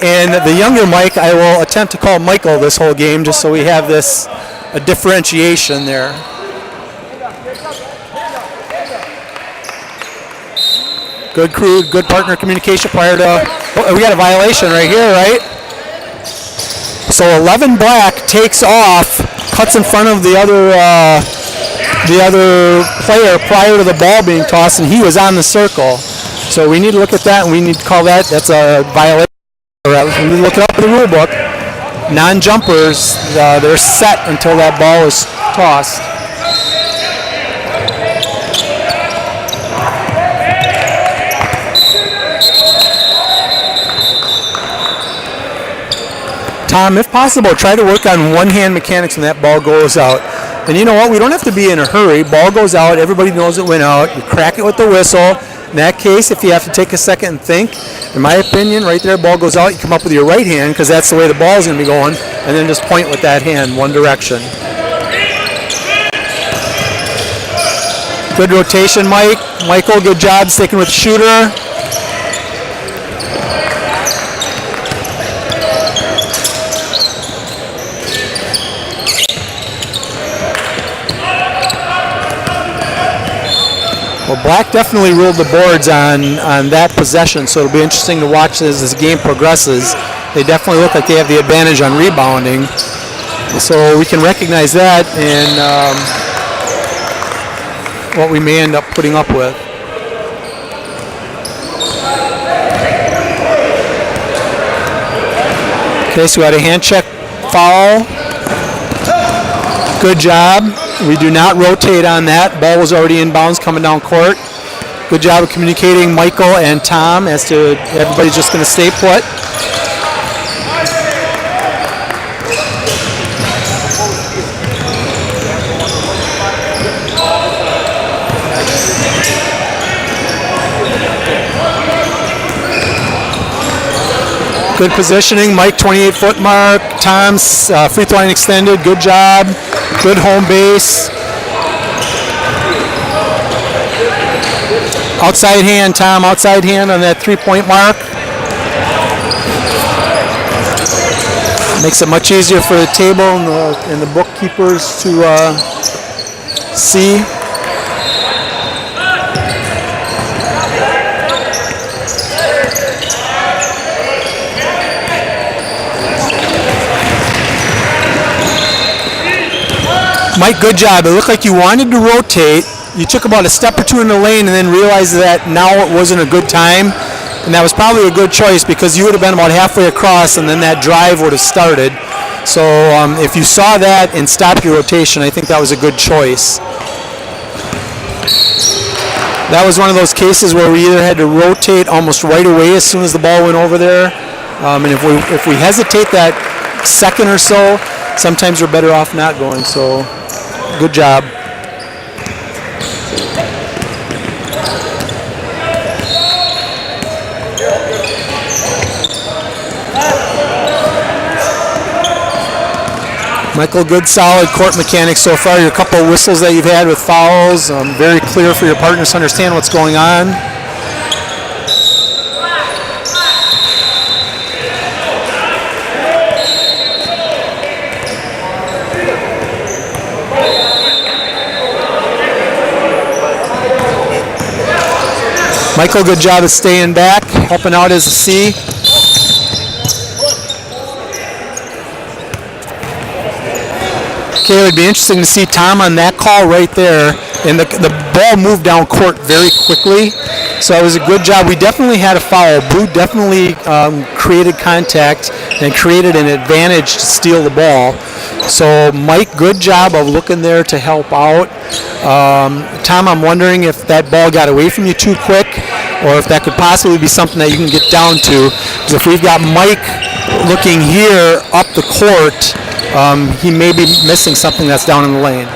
and the younger Mike, I will attempt to call Michael this whole game just so we have this a differentiation there. Good crew, good partner communication prior to, we got a violation right here, right? So 11 black takes off, cuts in front of the other player prior to the ball being tossed, and he was on the circle. So we need to look at that, and we need to call that, that's a violation. We need to look it up in the rule book. Non-jumpers, they're set until that ball is tossed. Tom, if possible, try to work on one-hand mechanics when that ball goes out. And you know what? We don't have to be in a hurry. Ball goes out. Everybody knows it went out. You crack it with the whistle. In that case, if you have to take a second and think, in my opinion, right there, ball goes out. You come up with your right hand because that's the way the ball is going to be going, and then just point with that hand one direction. Good rotation, Mike. Michael, good job sticking with the shooter. Well, Black definitely ruled the boards on that possession, so it'll be interesting to watch as this game progresses. They definitely look like they have the advantage on rebounding, so we can recognize that and what we may end up putting up with. Okay, so we had a hand check foul. Good job. We do not rotate on that. Ball was already inbounds coming down court. Good job of communicating Michael and Tom as to everybody's just going to stay put. Good positioning. Mike, 28-foot mark. Tom's free throw line extended. Good job. Good home base. Outside hand, Tom. Outside hand on that three-point mark. Makes it much easier for the table and the bookkeepers to see. Mike, good job. It looked like you wanted to rotate. You took about a step or two in the lane and then realized that now it wasn't a good time. And that was probably a good choice because you would have been about halfway across and then that drive would have started. So if you saw that and stopped your rotation, I think that was a good choice. That was one of those cases where we either had to rotate almost right away as soon as the ball went over there. And if we hesitate that second or so, sometimes we're better off not going. So good job. Michael, good solid court mechanics so far. Your couple of whistles that you've had with fouls, very clear for your partners to understand what's going on. Michael, good job of staying back, helping out as a C. Okay, it would be interesting to see Tom on that call right there. And the ball moved down court very quickly. So it was a good job. We definitely had a foul. Blue definitely created contact and created an advantage to steal the ball. So Mike, good job of looking there to help out. Tom, I'm wondering if that ball got away from you too quick or if that could possibly be something that you can get down to. Because if we've got Mike looking here up the court, he may be missing something that's down in the lane.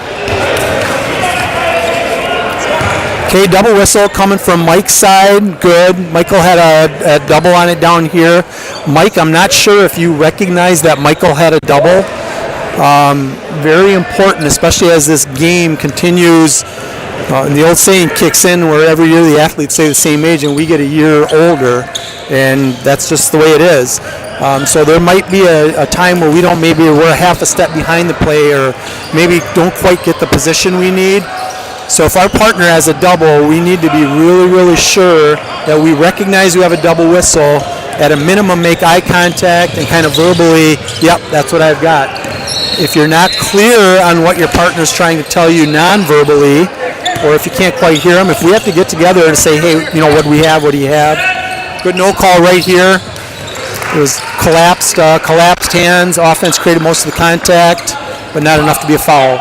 Okay, double whistle coming from Mike's side. Good. Michael had a double on it down here. Mike, I'm not sure if you recognize that Michael had a double. Very important, especially as this game continues. And the old saying kicks in where every year the athletes stay the same age and we get a year older. And that's just the way it is. So there might be a time where we're half a step behind the play, or maybe don't quite get the position we need. So if our partner has a double, we need to be really, really sure that we recognize we have a double whistle. At a minimum, make eye contact and kind of verbally, yep, that's what I've got. If you're not clear on what your partner's trying to tell you non-verbally, or if you can't quite hear them, if we have to get together and say, hey, what do we have, what do you have? Good no call right here. It was collapsed hands. Offense created most of the contact, but not enough to be a foul.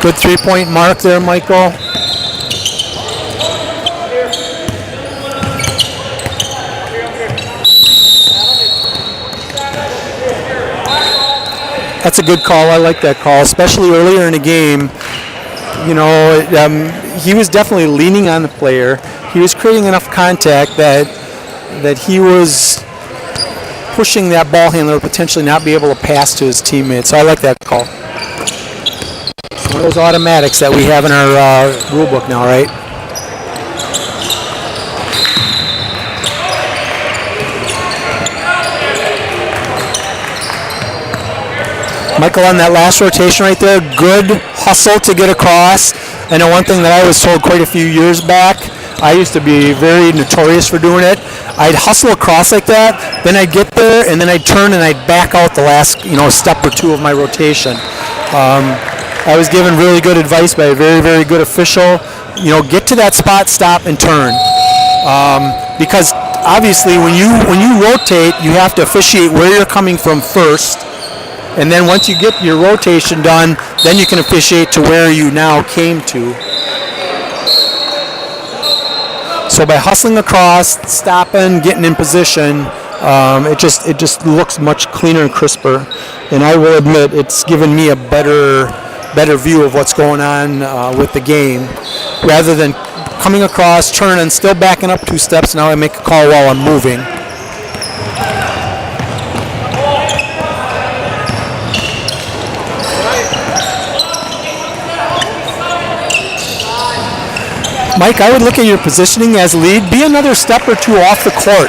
Good three-point mark there, Michael. That's a good call. I like that call, especially earlier in the game. He was definitely leaning on the player. He was creating enough contact that he was pushing that ball handler to potentially not be able to pass to his teammates. So I like that call. One of those automatics that we have in our rule book now, right? Michael, on that last rotation right there, good hustle to get across. I know one thing that I was told quite a few years back, I used to be very notorious for doing it. I'd hustle across like that, then I'd get there, and then I'd turn and I'd back out the last step or two of my rotation. I was given really good advice by a very, very good official. Get to that spot, stop, and turn. Because obviously when you rotate, you have to officiate where you're coming from first. And then once you get your rotation done, then you can officiate to where you now came to. So by hustling across, stopping, getting in position, it just looks much cleaner and crisper. And I will admit, it's given me a better view of what's going on with the game, rather than coming across, turning, still backing up 2 steps. Now I make a call while I'm moving. Mike, I would look at your positioning as lead. Be another step or 2 off the court.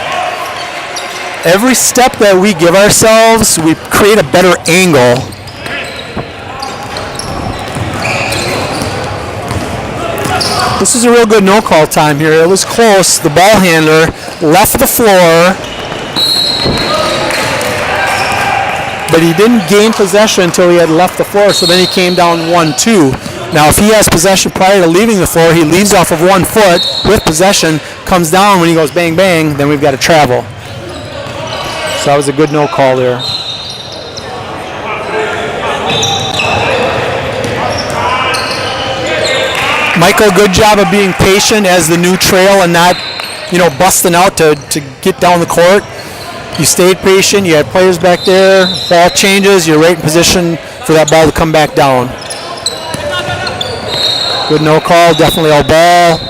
Every step that we give ourselves, we create a better angle. This is a real good no-call time here. It was close. The ball handler left the floor, but he didn't gain possession until he had left the floor, so then he came down 1-2. Now, if he has possession prior to leaving the floor, he leaves off of 1 foot with possession, comes down when he goes bang, bang, then we've got to travel. So that was a good no call there. Michael, good job of being patient as the new trail and not, busting out to get down the court. You stayed patient. You had players back there. Ball changes. You're right in position for that ball to come back down. Good no call. Definitely all ball.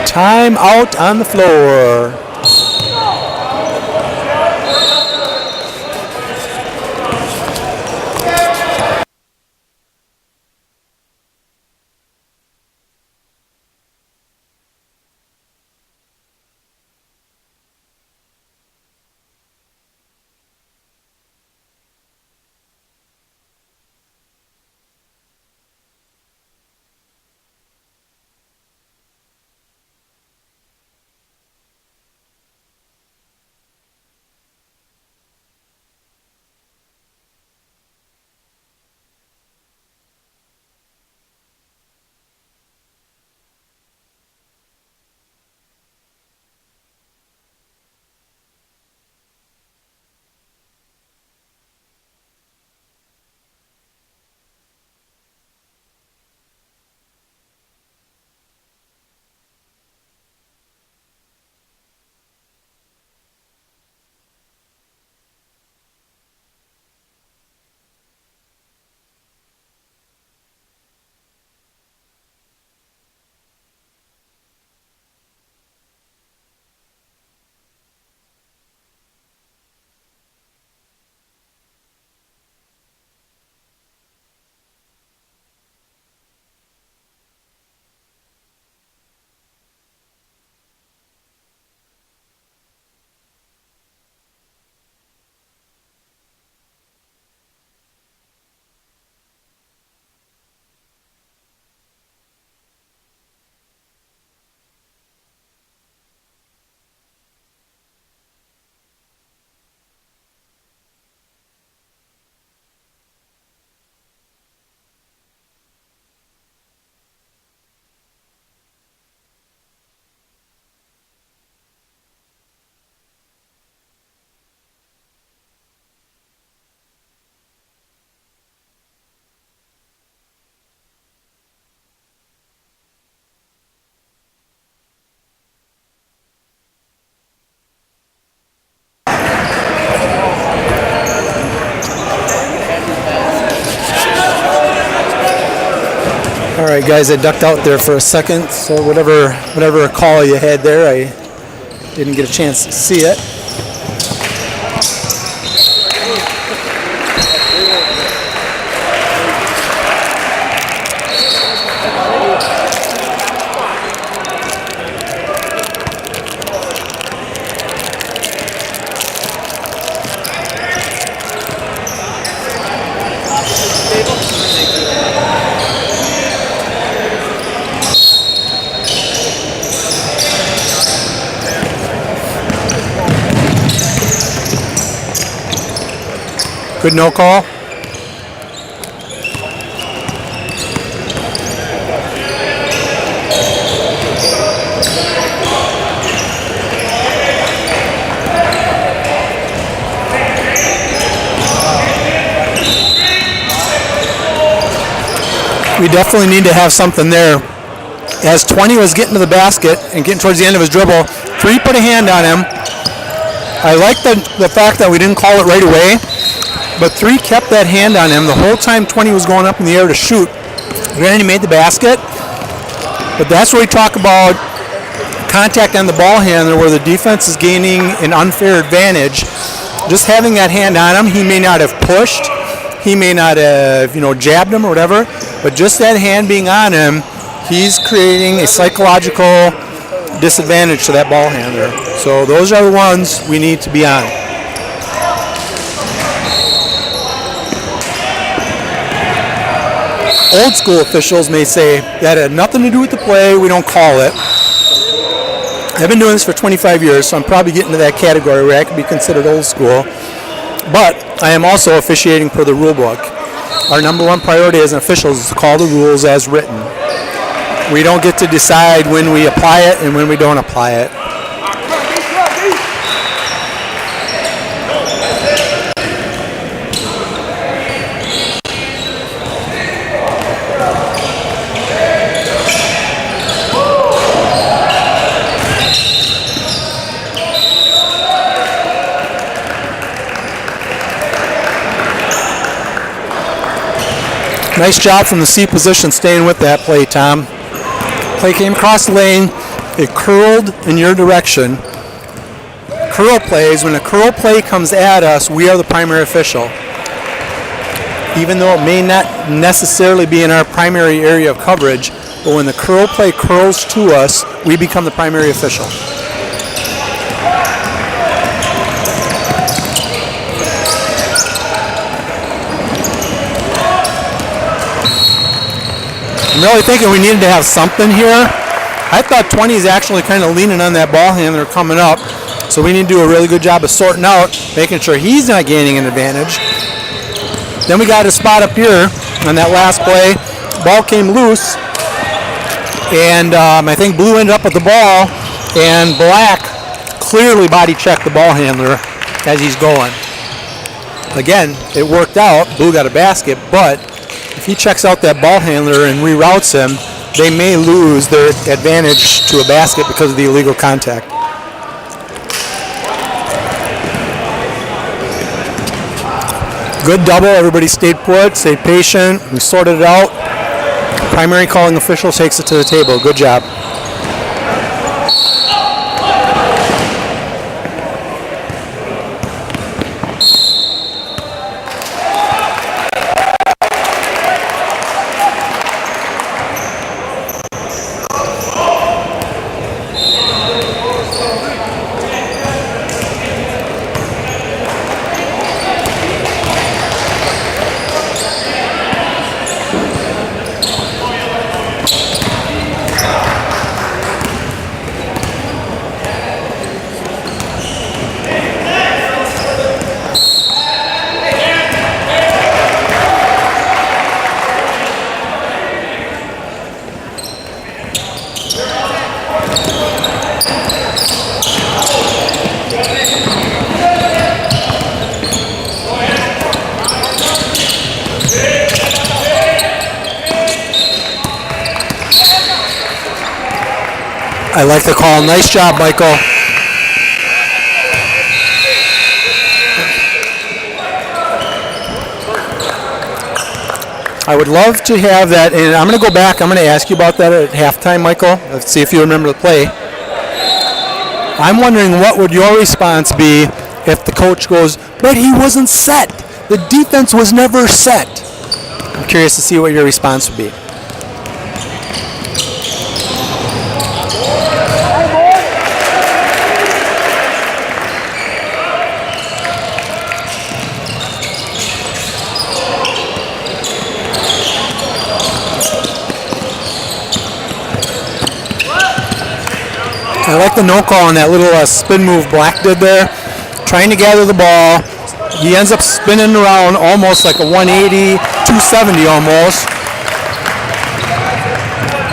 Time out on the floor. All right, guys, I ducked out there for a second, so whatever call you had there, I didn't get a chance to see it. Good no call. We definitely need to have something there. As 20 was getting to the basket and getting towards the end of his dribble, 3 put a hand on him. I like the fact that we didn't call it right away. But 3 kept that hand on him the whole time 20 was going up in the air to shoot. Granted, he made the basket, but that's where we talk about contact on the ball handler where the defense is gaining an unfair advantage. Just having that hand on him, he may not have pushed, he may not have, jabbed him or whatever, but just that hand being on him, he's creating a psychological disadvantage to that ball handler. So those are the ones we need to be on. Old school officials may say that had nothing to do with the play, we don't call it. I've been doing this for 25 years, so I'm probably getting to that category where I could be considered old school. But I am also officiating per the rule book. Our number one priority as an official is to call the rules as written. We don't get to decide when we apply it and when we don't apply it. Nice job from the C position staying with that play, Tom. Play came across the lane. It curled in your direction. Curl plays, when a curl play comes at us, we are the primary official. Even though it may not necessarily be in our primary area of coverage, but when the curl play curls to us, we become the primary official. I'm really thinking we needed to have something here. I thought 20 is actually kind of leaning on that ball handler coming up, so we need to do a really good job of sorting out, making sure he's not gaining an advantage. Then we got a spot up here on that last play. Ball came loose, and I think Blue ended up with the ball, and Black clearly body checked the ball handler as he's going. Again, it worked out. Blue got a basket, but if he checks out that ball handler and reroutes him, they may lose their advantage to a basket because of the illegal contact. Good double. Everybody stayed put, stayed patient. We sorted it out. Primary calling official takes it to the table. Good job. I like the call. Nice job, Michael. I would love to have that, and I'm going to go back. I'm going to ask you about that at halftime, Michael. Let's see if you remember the play. I'm wondering what would your response be if the coach goes, but he wasn't set. The defense was never set. I'm curious to see what your response would be. I like the no call on that little spin move Black did there. Trying to gather the ball. He ends up spinning around almost like a 180, 270 almost.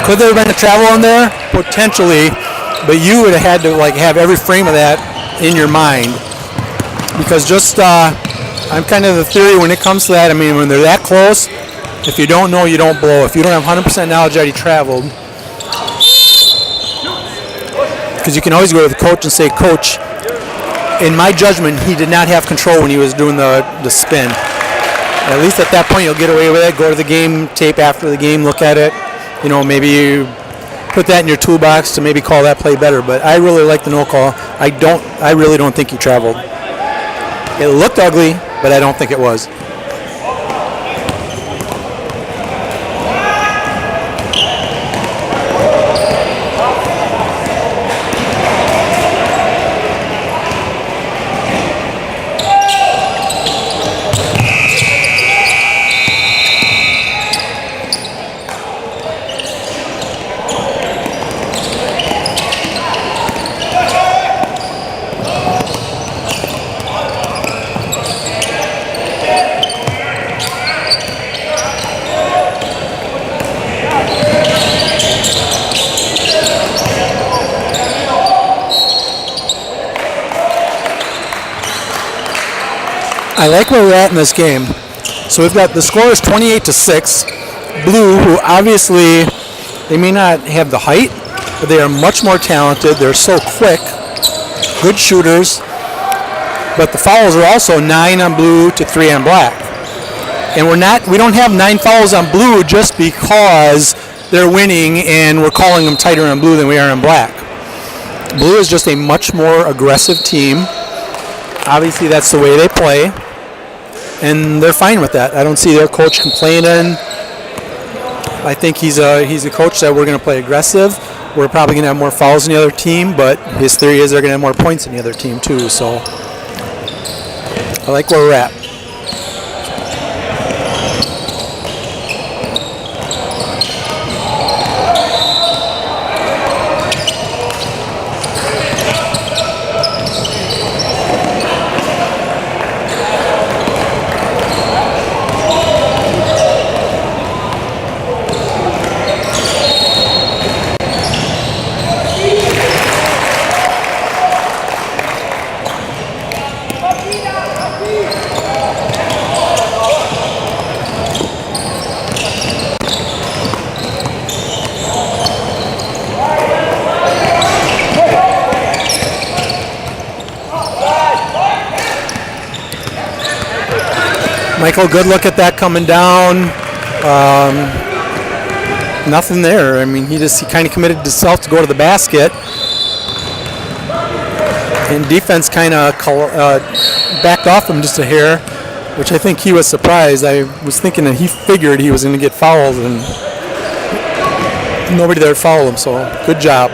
Could there have been a travel in there? Potentially, but you would have had to like have every frame of that in your mind. Because just, I'm kind of the theory when it comes to that, I mean, when they're that close, if you don't know, you don't blow. If you don't have 100% knowledge that he traveled, because you can always go to the coach and say, Coach, in my judgment, he did not have control when he was doing the spin. At least at that point, you'll get away with it. Go to the game tape after the game, look at it. You know, maybe you put that in your toolbox to maybe call that play better. But I really like the no call. I really don't think he traveled. It looked ugly, but I don't think it was. I like where we're at in this game. So we've got the score is 28-6. Blue, who obviously they may not have the height, but they are much more talented. They're so quick, good shooters. But the fouls are also 9 on blue to 3 on black. And we don't have 9 fouls on blue just because they're winning and we're calling them tighter on blue than we are on black. Blue is just a much more aggressive team. Obviously, that's the way they play. And they're fine with that. I don't see their coach complaining. I think he's a coach that we're going to play aggressive. We're probably going to have more fouls than the other team, but his theory is they're going to have more points than the other team too. So I like where we're at. Michael, good look at that coming down. Nothing there. I mean, he kind of committed himself to go to the basket. And defense kind of backed off him just a hair, which I think he was surprised. I was thinking that he figured he was going to get fouled, and nobody there fouled him, so good job.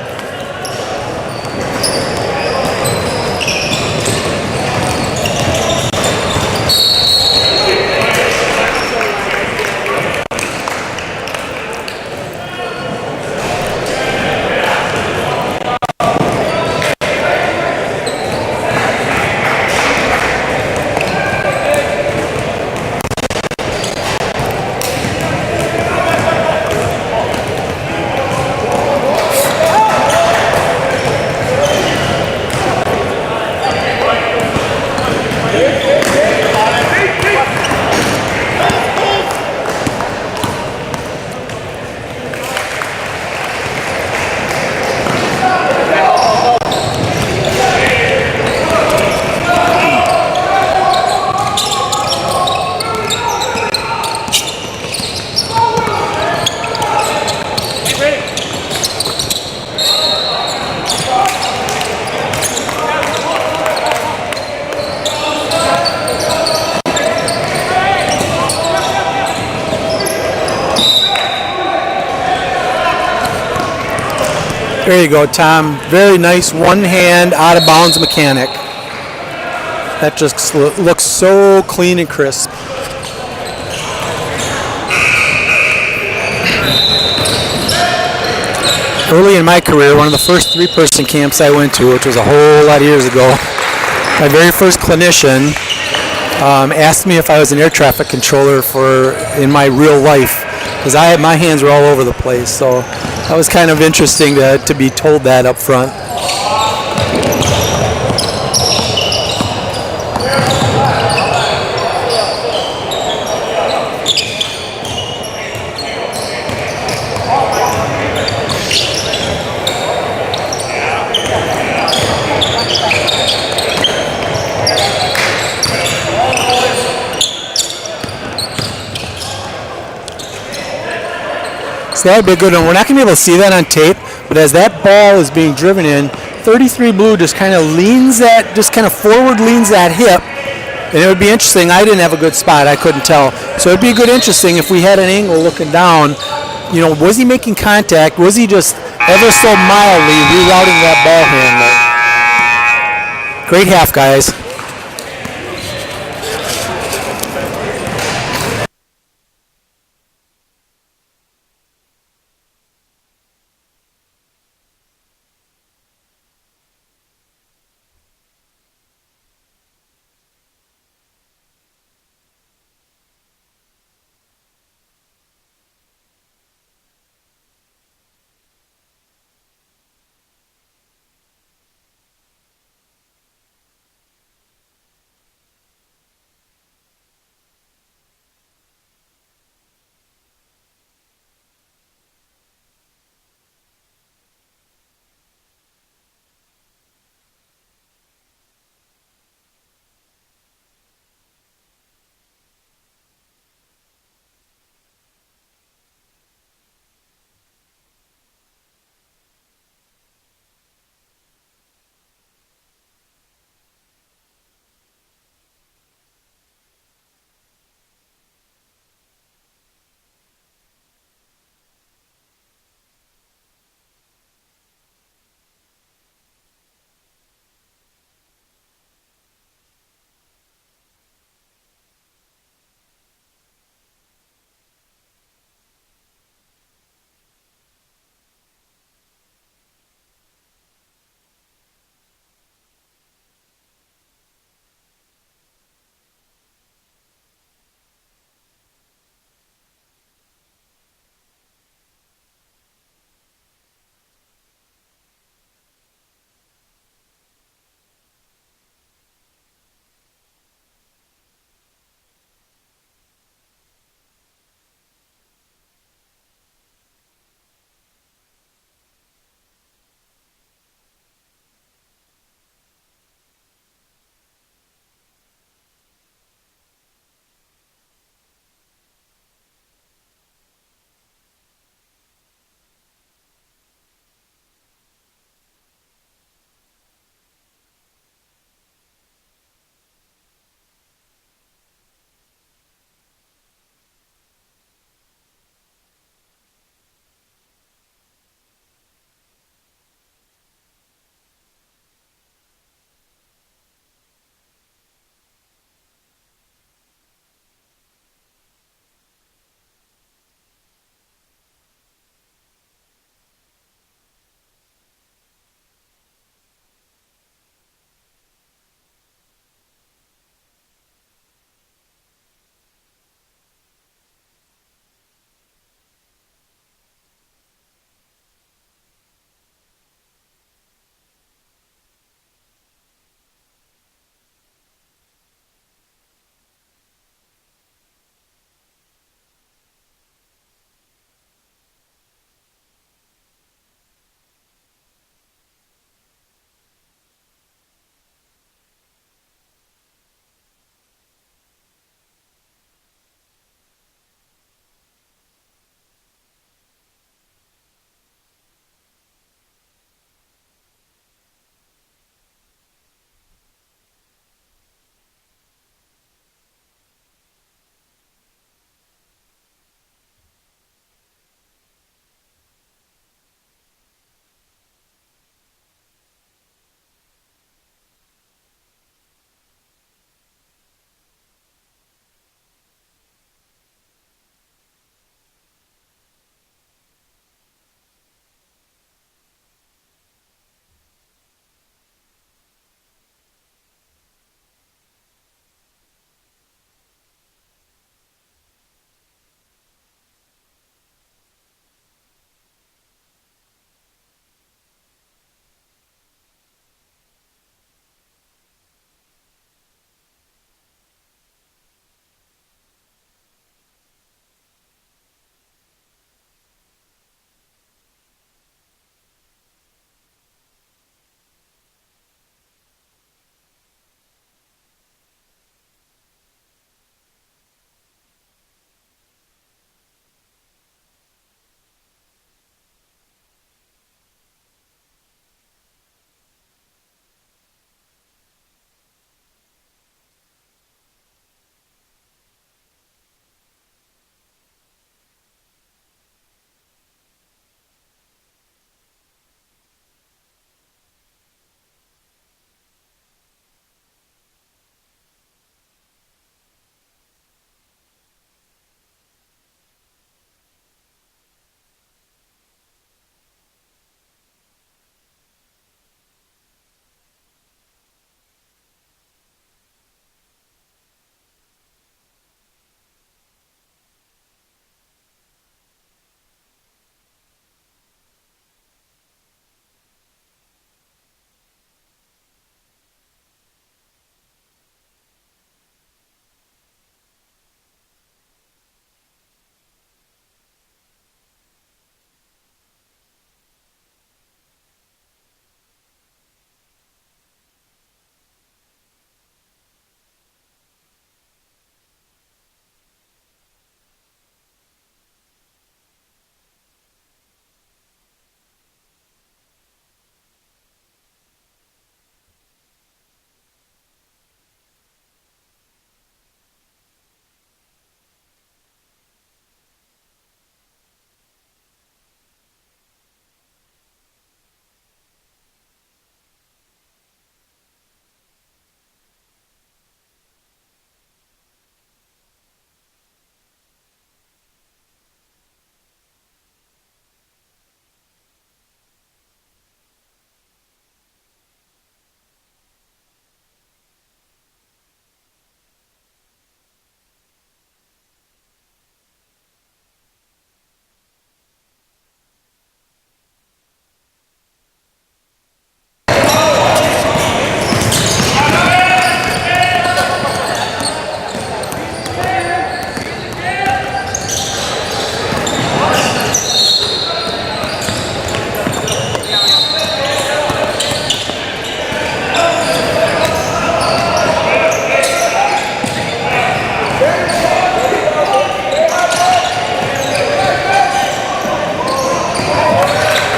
There you go, Tom. Very nice one-hand out-of-bounds mechanic. That just looks so clean and crisp. Early in my career, one of the first three-person camps I went to, which was a whole lot of years ago, my very first clinician asked me if I was an air traffic controller in my real life, because my hands were all over the place. So that was kind of interesting to be told that up front. So that would be a good one. We're not going to be able to see that on tape, but as that ball is being driven in, 33 Blue just kind of forward leans that hip, and it would be interesting. I didn't have a good spot. I couldn't tell. So it would be good interesting if we had an angle looking down. You know, was he making contact? Was he just ever so mildly rerouting that ball handler? Great half, guys.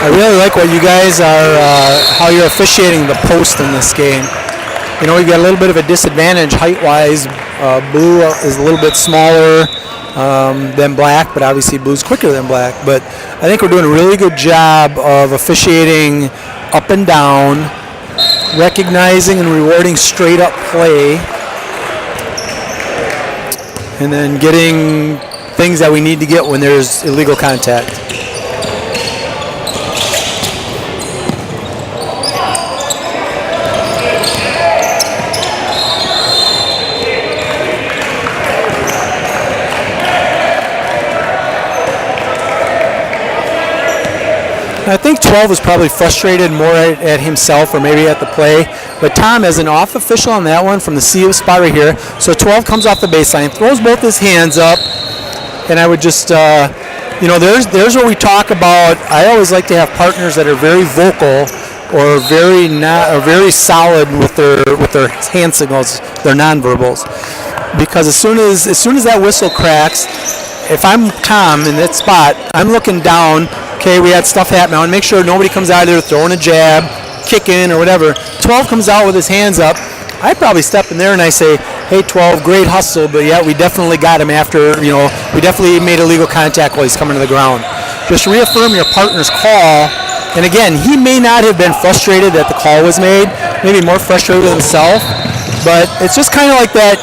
I really like what you guys are, how you're officiating the post in this game. You know, we've got a little bit of a disadvantage height-wise. Blue is a little bit smaller than black, but obviously blue's quicker than black. But I think we're doing a really good job of officiating up and down, recognizing and rewarding straight-up play, and then getting things that we need to get when there's illegal contact. I think 12 was probably frustrated more at himself or maybe at the play. But Tom, as an off official on that one from the CO spot right here, so 12 comes off the baseline, throws both his hands up, and I would just, you know, there's where we talk about, I always like to have partners that are very vocal or very solid with their hand signals, their nonverbals. Because as soon as that whistle cracks, if I'm Tom in that spot, I'm looking down. Okay, we had stuff happen. I want to make sure nobody comes out of there throwing a jab, kicking, or whatever. 12 comes out with his hands up. I'd probably step in there and I say, hey, 12, great hustle, but yeah, we definitely got him after, you know, we definitely made illegal contact while he's coming to the ground. Just reaffirm your partner's call. And again, he may not have been frustrated that the call was made, maybe more frustrated with himself, but it's just kind of like that,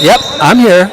yep, I'm here.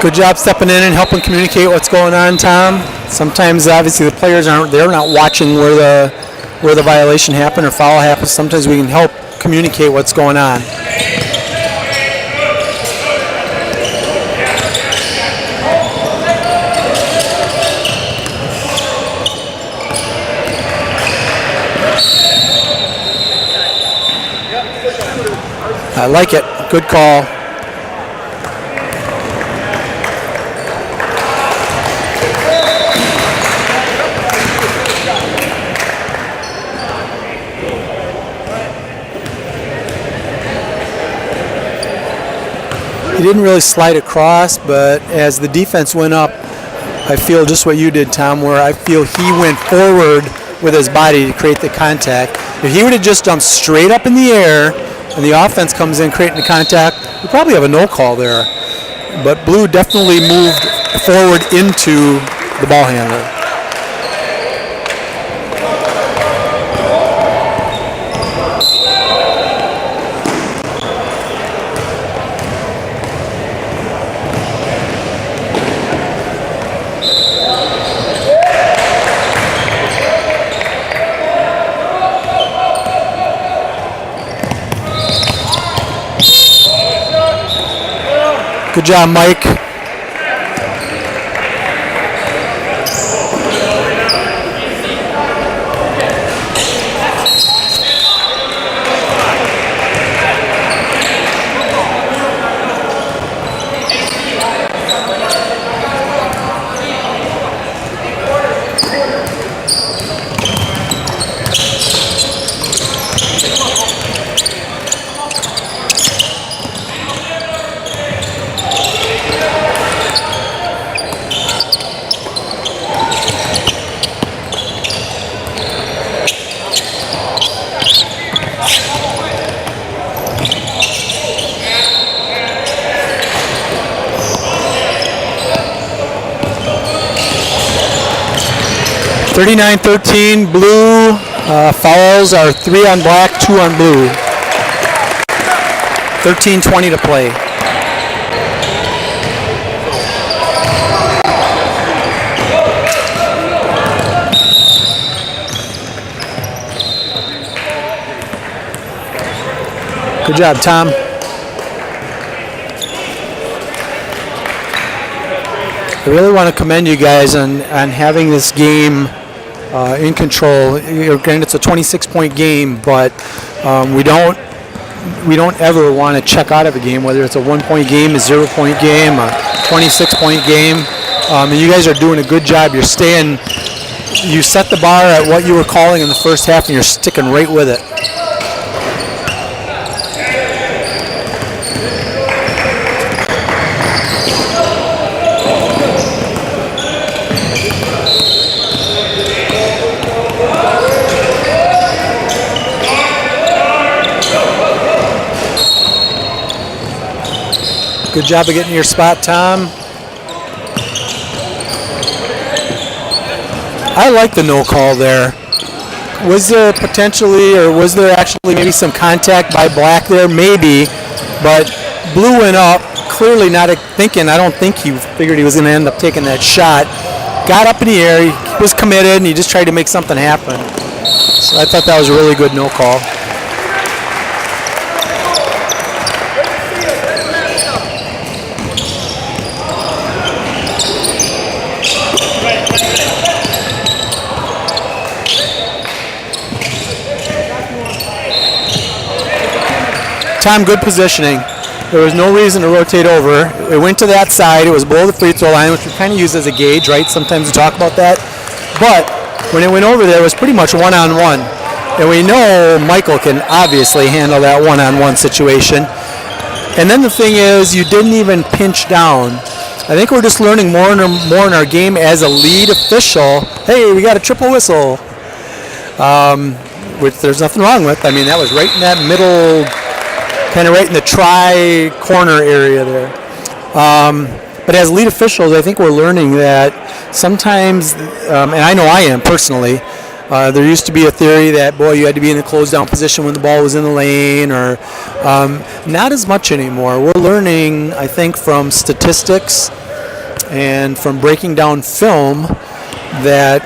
Good job stepping in and helping communicate what's going on, Tom. Sometimes, obviously, the players they're not watching where the violation happened or foul happened. Sometimes we can help communicate what's going on. I like it. Good call. He didn't really slide across, but as the defense went up, I feel just what you did, Tom, where I feel he went forward with his body to create the contact. If he would have just jumped straight up in the air and the offense comes in creating the contact, we probably have a no call there. But Blue definitely moved forward into the ball handler. Good job, Mike. (39-13), Blue Fouls are 3 on black, 2 on blue. 13:20 to play. Good job, Tom. I really want to commend you guys on having this game in control. Granted, it's a 26-point game, but we don't ever want to check out of a game, whether it's a 1-point game, a 0-point game, a 26-point game. And you guys are doing a good job. You set the bar at what you were calling in the first half, and you're sticking right with it. Good job of getting your spot, Tom. I like the no call there. Was there potentially, or was there actually maybe some contact by black there? Maybe, but blue went up, clearly not thinking. I don't think he figured he was going to end up taking that shot. Got up in the air, he was committed, and he just tried to make something happen. So I thought that was a really good no call. Tom, good positioning. There was no reason to rotate over. It went to that side. It was below the free throw line, which we kind of use as a gauge, right? Sometimes we talk about that. But when it went over there, it was pretty much one-on-one. And we know Michael can obviously handle that one-on-one situation. And then the thing is, you didn't even pinch down. I think we're just learning more and more in our game as a lead official. Hey, we got a triple whistle, which there's nothing wrong with. I mean, that was right in that middle, kind of right in the tri-corner area there. But as lead officials, I think we're learning that sometimes, and I know I am personally, there used to be a theory that, boy, you had to be in a closed down position when the ball was in the lane, or not as much anymore. We're learning, I think, from statistics and from breaking down film that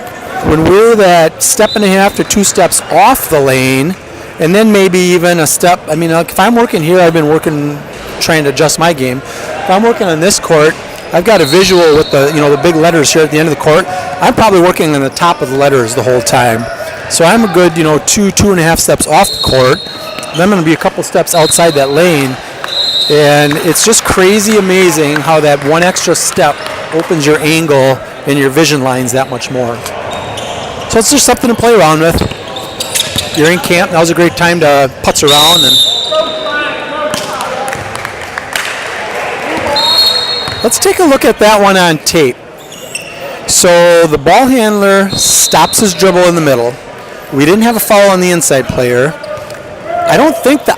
when we're that step and a half to 2 steps off the lane, and then maybe even a step. I mean, if I'm working here, I've been working, trying to adjust my game. If I'm working on this court, I've got a visual with the big letters here at the end of the court. I'm probably working on the top of the letters the whole time. So I'm a good, 2.5 steps off the court. Then I'm going to be a couple steps outside that lane. And it's just crazy amazing how that one extra step opens your angle and your vision lines that much more. So it's just something to play around with. You're in camp. Now's a great time to putz around. And let's take a look at that one on tape. So the ball handler stops his dribble in the middle. We didn't have a foul on the inside player. I don't think the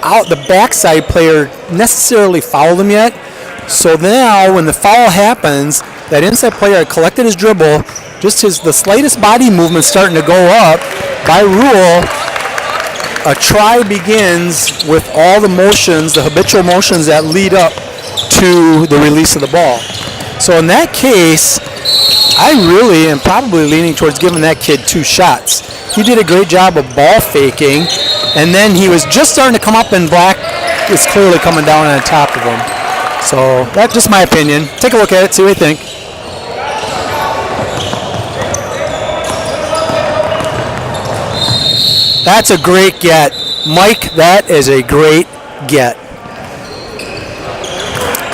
backside player necessarily fouled him yet. So now when the foul happens, that inside player had collected his dribble, just the slightest body movement starting to go up. By rule, a try begins with all the motions, the habitual motions that lead up to the release of the ball. So in that case, I really am probably leaning towards giving that kid 2 shots. He did a great job of ball faking, and then he was just starting to come up, and black is clearly coming down on top of him. So that's just my opinion. Take a look at it, see what you think. That's a great get. Mike, that is a great get.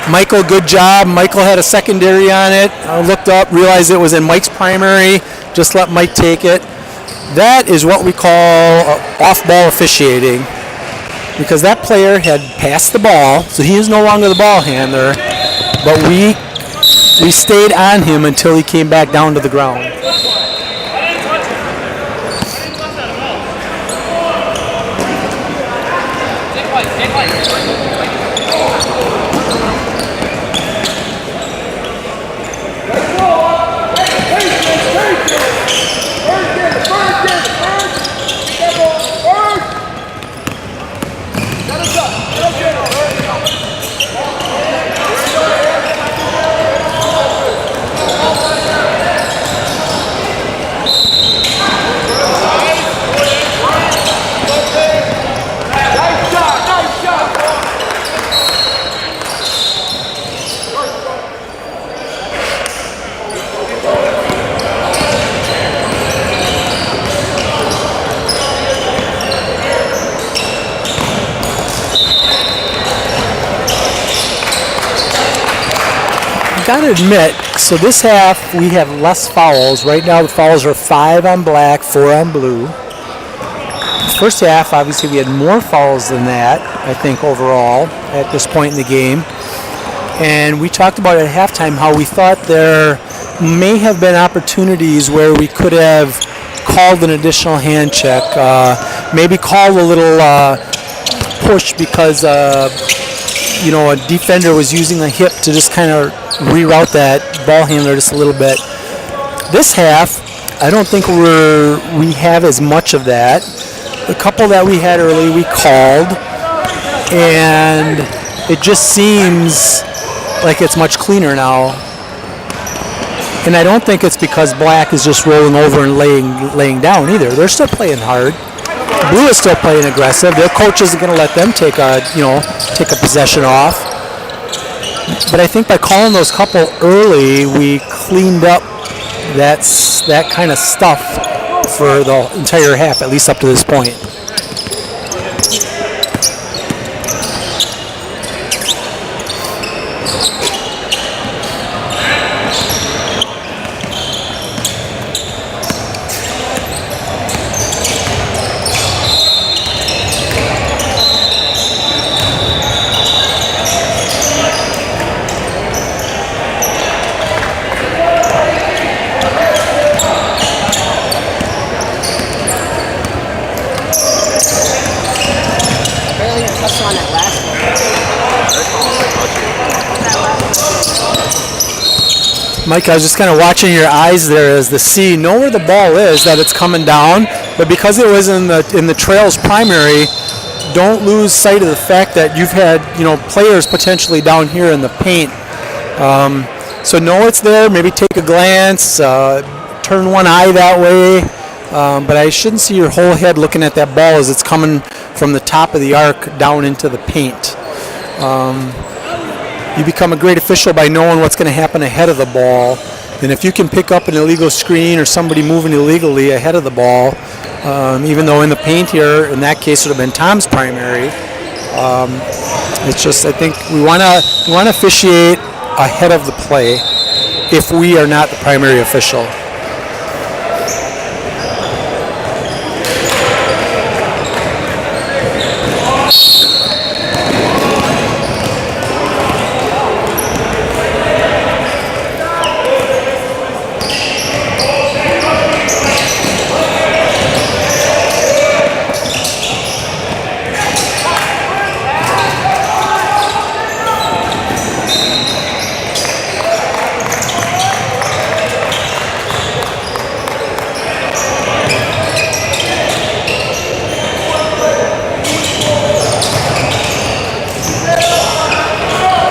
Michael, good job. Michael had a secondary on it. I looked up, realized it was in Mike's primary. Just let Mike take it. That is what we call off-ball officiating, because that player had passed the ball, so he is no longer the ball handler, but we stayed on him until he came back down to the ground. got to admit, so this half we have less fouls. Right now the fouls are 5 on black, 4 on blue. First half, obviously, we had more fouls than that, I think, overall, at this point in the game. And we talked about at halftime how we thought there may have been opportunities where we could have called an additional hand check, maybe called a little push because, a defender was using a hip to just kind of reroute that ball handler just a little bit. This half, I don't think we have as much of that. The couple that we had early, we called, and it just seems like it's much cleaner now. And I don't think it's because black is just rolling over and laying down either. They're still playing hard. Blue is still playing aggressive. Their coach isn't going to let them take a possession off. But I think by calling those couple early, we cleaned up that kind of stuff for the entire half, at least up to this point. Mike, I was just kind of watching your eyes there as the C. Know where the ball is, that it's coming down, but because it was in the trails primary, don't lose sight of the fact that you've had players potentially down here in the paint. So know it's there. Maybe take a glance, turn one eye that way, but I shouldn't see your whole head looking at that ball as it's coming from the top of the arc down into the paint. You become a great official by knowing what's going to happen ahead of the ball. And if you can pick up an illegal screen or somebody moving illegally ahead of the ball, even though in the paint here, in that case, it would have been Tom's primary, it's just, I think we want to officiate ahead of the play if we are not the primary official.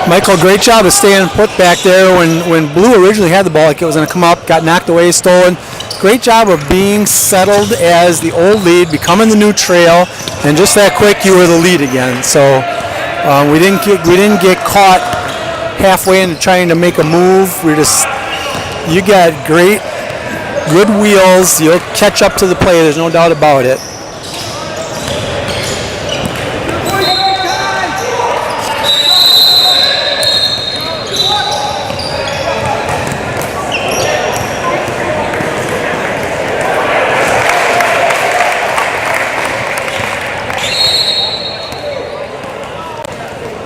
Michael, great job of staying put back there when Blue originally had the ball, like it was going to come up, got knocked away, stolen. Great job of being settled as the old lead, becoming the new trail, and just that quick, you were the lead again. So we didn't get caught halfway into trying to make a move. You got good wheels. You'll catch up to the play. There's no doubt about it.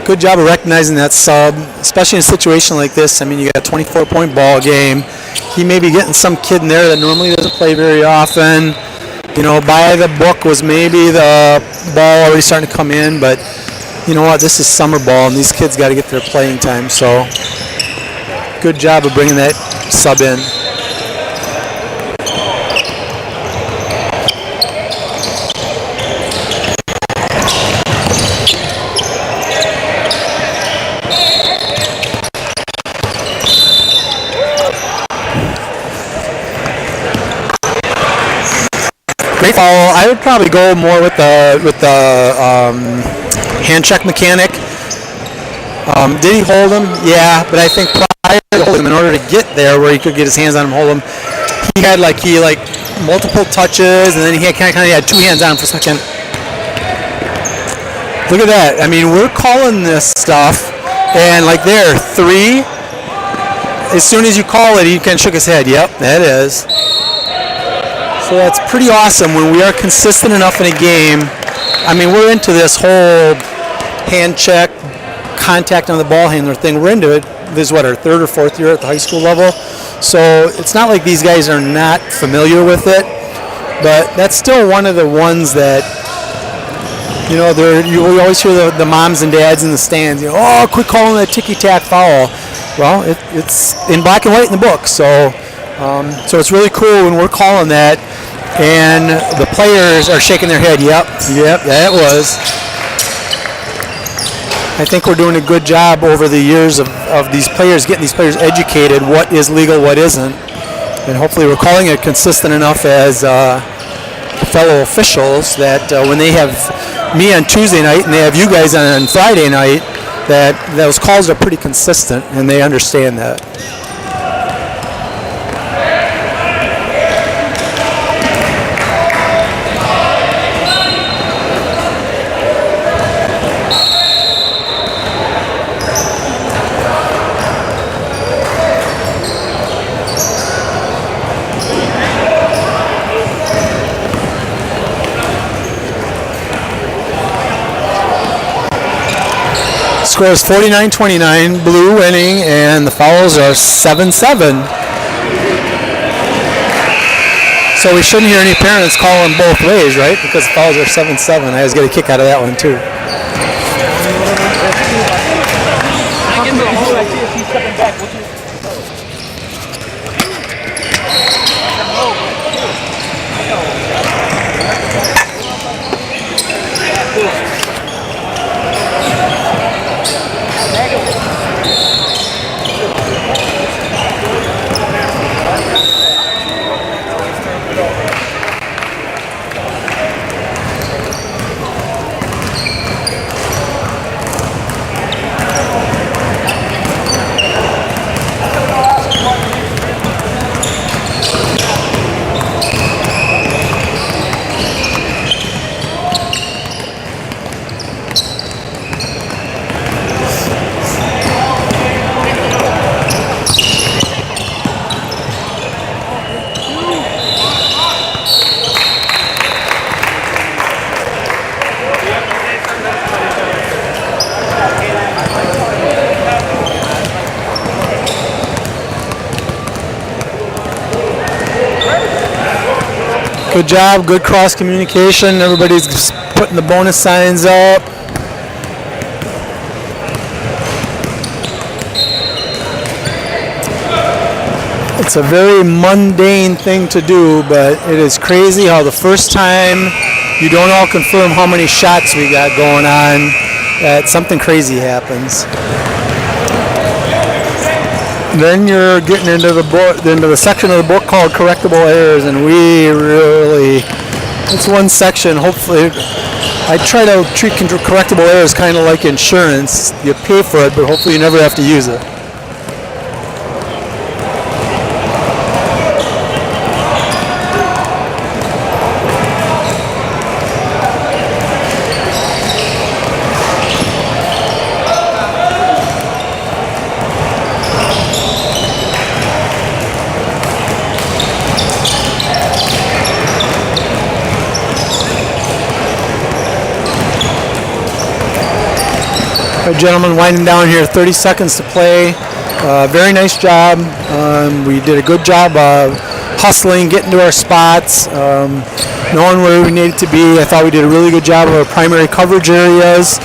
Good job of recognizing that sub, especially in a situation like this. I mean, you got a 24-point ball game. He may be getting some kid in there that normally doesn't play very often. By the book was maybe the ball already starting to come in, but you know what? This is summer ball, and these kids got to get their playing time. So good job of bringing that sub in. Foul. I would probably go more with the hand check mechanic. Did he hold him? Yeah, but I think prior to holding him, in order to get there where he could get his hands on him, hold him, he had multiple touches, and then he kind of had two hands on him for a second. Look at that. I mean, we're calling this stuff, and there, 3, as soon as you call it, he kind of shook his head. Yep, that is. So that's pretty awesome when we are consistent enough in a game. I mean, we're into this whole hand check, contact on the ball handler thing. We're into it. This is what, our third or fourth year at the high school level. So it's not like these guys are not familiar with it, but that's still one of the ones that, you know, you always hear the moms and dads in the stands, you know, oh, quit calling that ticky-tack foul. Well, it's in black and white in the book, so it's really cool when we're calling that, and the players are shaking their head. Yep, that was. I think we're doing a good job over the years of these players, getting these players educated, what is legal, what isn't, and hopefully we're calling it consistent enough as fellow officials that when they have me on Tuesday night and they have you guys on Friday night, that those calls are pretty consistent and they understand that. Score is 49-29, Blue winning, and the fouls are 7-7. So we shouldn't hear any parents calling both ways, right? Because the fouls are 7-7. I always get a kick out of that one, too. Good job, good cross communication. Everybody's putting the bonus signs up. It's a very mundane thing to do, but it is crazy how the first time you don't all confirm how many shots we got going on, that something crazy happens. Then you're getting into the section of the book called correctable errors, and it's one section. Hopefully, I try to treat correctable errors kind of like insurance. You pay for it, but hopefully you never have to use it. All right, gentlemen, winding down here, 30 seconds to play. Very nice job. We did a good job of hustling, getting to our spots, knowing where we needed to be. I thought we did a really good job of our primary coverage areas.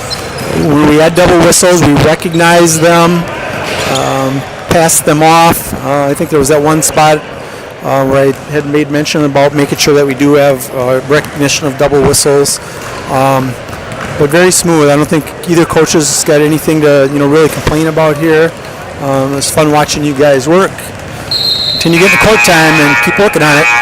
We had double whistles. We recognized them, passed them off. I think there was that one spot where I had made mention about making sure that we do have recognition of double whistles. But very smooth. I don't think either coach has got anything to really complain about here. It was fun watching you guys work. Continue getting the court time and keep working on it.